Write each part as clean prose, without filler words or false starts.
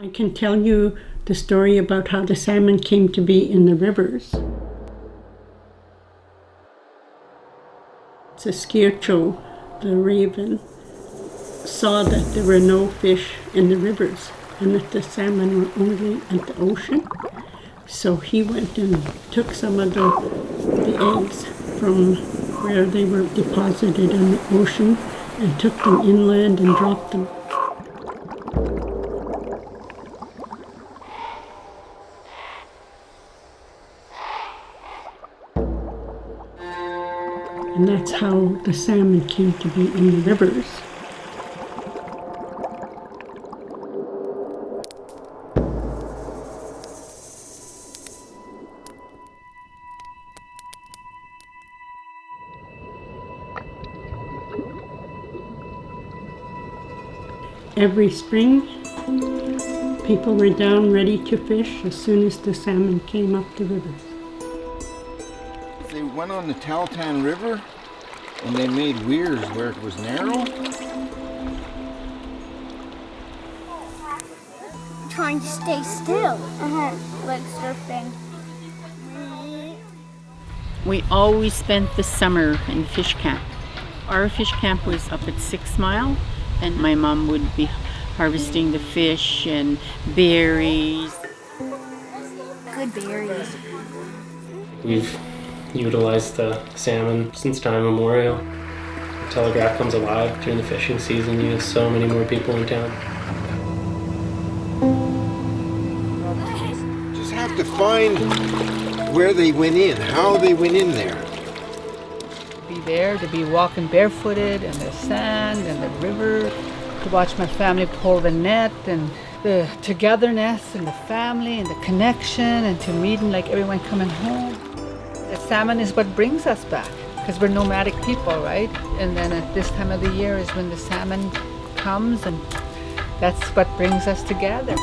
I can tell you the story about how the salmon came to be in the rivers. Saskircho, the raven, saw that there were no fish in the rivers and that the salmon were only at the ocean. So he went and took some of the eggs from where they were deposited in the ocean and took them inland and dropped them. And that's how the salmon came to be in the rivers. Every spring, people were down ready to fish as soon as the salmon came up the river. They went on the Tahltan River and they made weirs where it was narrow. Trying to stay still, like surfing. We always spent the summer in fish camp. Our fish camp was up at 6 Mile, and my mom would be harvesting the fish and berries. Good berries. We've utilized the salmon since time immemorial. The Telegraph comes alive during the fishing season. You have so many more people in town. Just have to find where they went in, how they went in there. Be there, to be walking barefooted in the sand and the river, to watch my family pull the net, and the togetherness and the family and the connection, and to meeting like everyone coming home. The salmon is what brings us back, because we're nomadic people, right? And then at this time of the year is when the salmon comes, and that's what brings us together.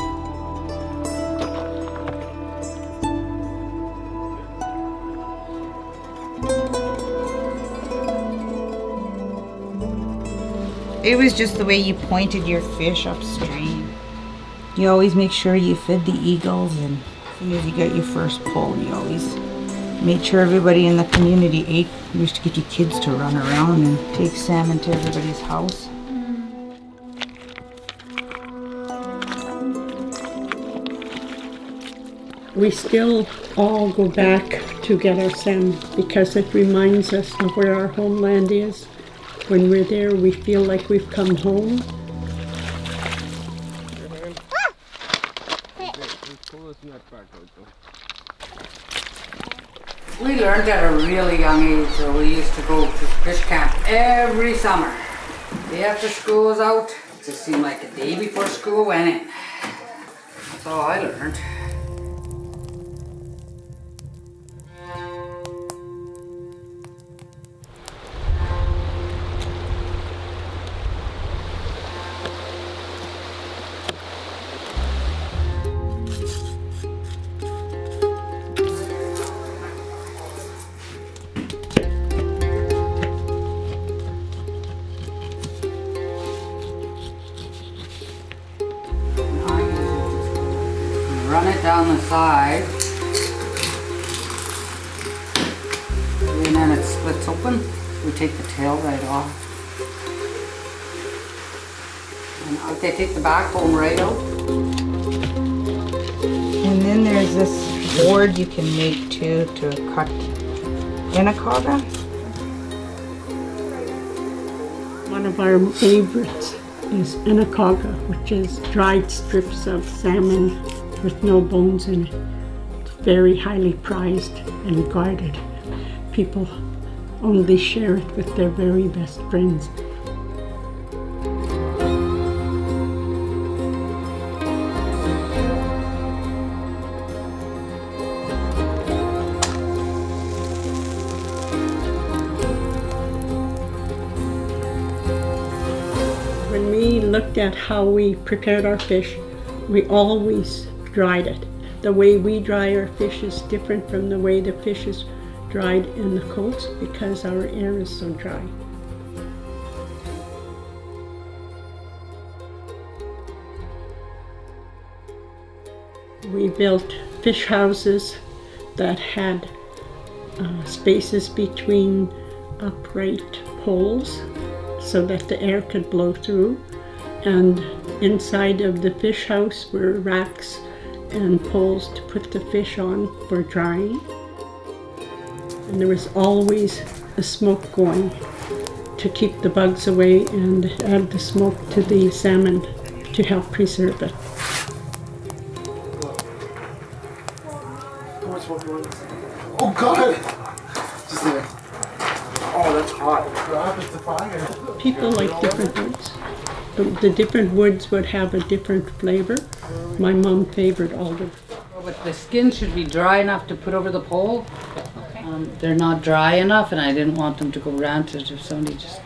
It was just the way you pointed your fish upstream. You always make sure you fed the eagles, and as soon as you got your first pull, you always made sure everybody in the community ate. You used to get your kids to run around and take salmon to everybody's house. We still all go back to get our salmon because it reminds us of where our homeland is. When we're there, we feel like we've come home. We learned at a really young age, so we used to go to fish camp every summer. Day after school was out, it just seemed like a day before school went in. That's all I learned. Run it down the side, and then it splits open. We take the tail right off. And they take the backbone right out. And then there's this board you can make too to cut Dēk'āne. One of our favorites is Dēk'āne, which is dried strips of salmon with no bones in it. It's very highly prized and guarded. People only share it with their very best friends. When we looked at how we prepared our fish, we always dried it. The way we dry our fish is different from the way the fish is dried in the coast because our air is so dry. We built fish houses that had spaces between upright poles so that the air could blow through. And inside of the fish house were racks and poles to put the fish on for drying. And there was always a smoke going to keep the bugs away and add the smoke to the salmon to help preserve it. Oh God! Just there. Oh, that's hot. What happens to fire? People like different woods. The different woods would have a different flavor. My mom favored alder. But the skin should be dry enough to put over the pole. They're not dry enough, and I didn't want them to go rancid if somebody just...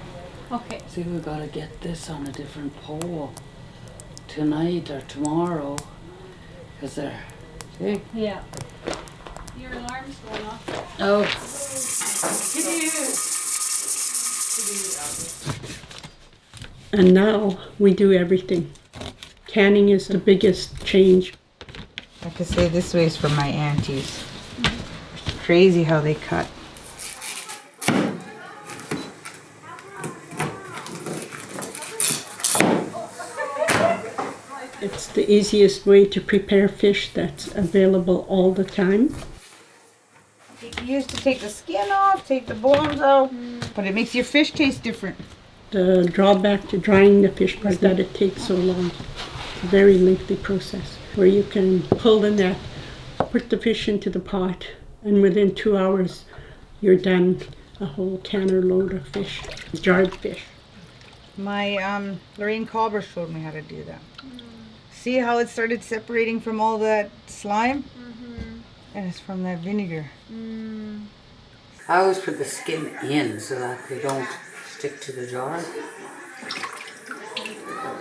Okay. See, we've got to get this on a different pole tonight or tomorrow, because they're... See? Yeah. Your alarm's going off. Oh. And now we do everything. Canning is the biggest change. I could say this way is from my aunties. It's crazy how they cut. It's the easiest way to prepare fish that's available all the time. You used to take the skin off, take the bones out, but it makes your fish taste different. The drawback to drying the fish is that it takes so long. It's a very lengthy process where you can pull the net, put the fish into the pot, and within 2 hours you're done a whole canner load of fish, jarred fish. My Lorraine Culber showed me how to do that. See how it started separating from all that slime? And it's from that vinegar. I always put the skin in so that they don't stick to the jar. The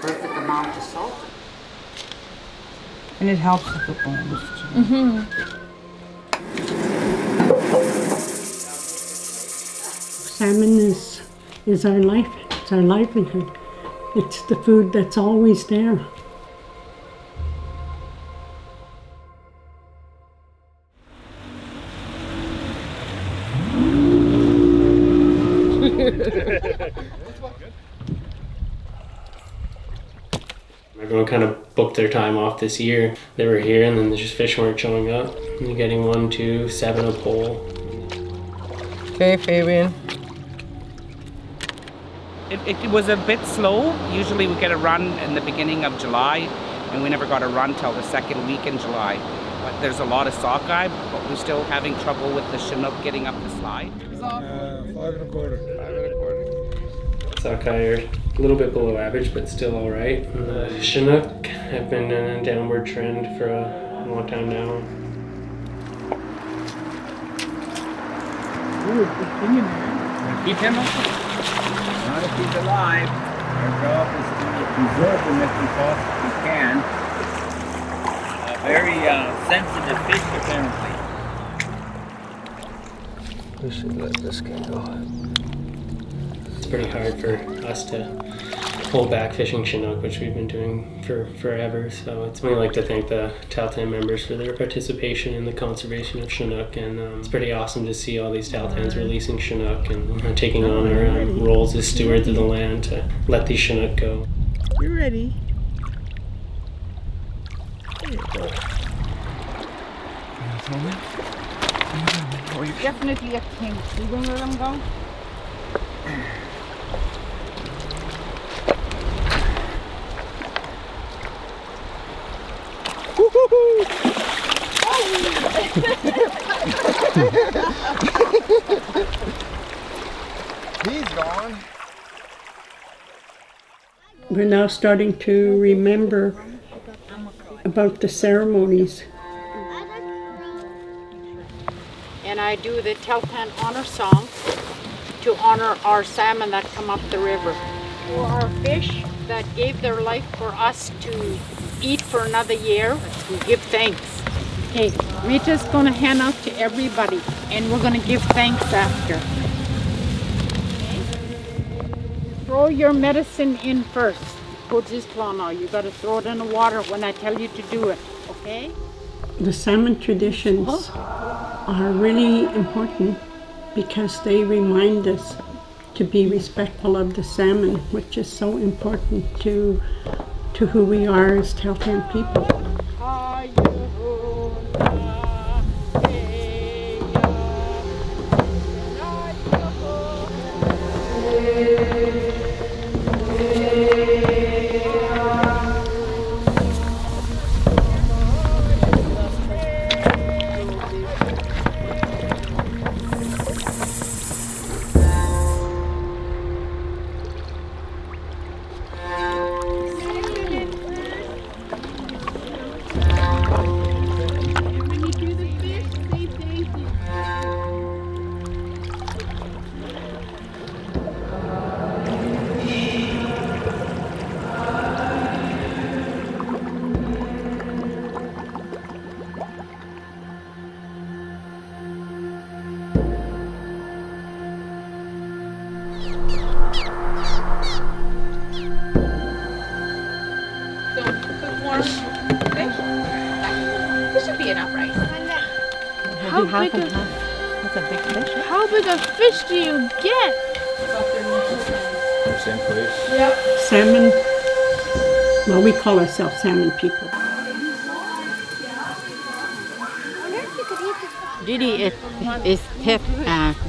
perfect amount of salt. And it helps with the bones too. Salmon is our life. It's our livelihood. It's the food that's always there. Everyone kind of booked their time off this year. They were here and then the fish weren't showing up. And you're getting 1, 2, 7 a pole. Okay, Fabian. It was a bit slow. Usually we get a run in the beginning of July, and we never got a run till the second week in July. But there's a lot of sockeye, but we're still having trouble with the Chinook getting up the slide. 5 1/4. Sockeye are a little bit below average, but still all right. And the Chinook have been in a downward trend for a long time now. Keep him up. Not if he's alive. Our job is to preserve them if we possibly can. Very sensitive fish, apparently. We should let this guy go. It's pretty hard for us to pull back fishing Chinook, which we've been doing for forever. So we like to thank the Tahltan members for their participation in the conservation of Chinook, and it's pretty awesome to see all these Tahltans releasing Chinook and taking on our roles as stewards of the land to let these Chinook go. You ready? Definitely a king. You gonna let him go? He's gone. We're now starting to remember about the ceremonies. And I do the Tahltan honor song to honor our salmon that come up the river. For our fish that gave their life for us to eat for another year, we give thanks. Okay, Rita's going to hand out to everybody, and we're going to give thanks after. Okay? Throw your medicine in first. Now. You got to throw it in the water when I tell you to do it, okay? The salmon traditions are really important because they remind us to be respectful of the salmon, which is so important to who we are as Tahltan people. This should be enough rice. How big That's a big fish. How big a fish do you get? Same place. Yep. Salmon, well, we call ourselves salmon people. Didi is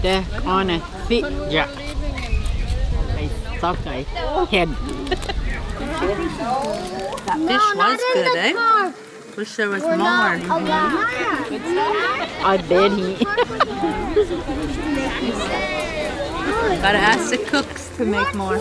Dēk'āne ja. I suck I head. That fish was good, eh? Wish there was more. I bet he. Gotta ask the cooks to make more.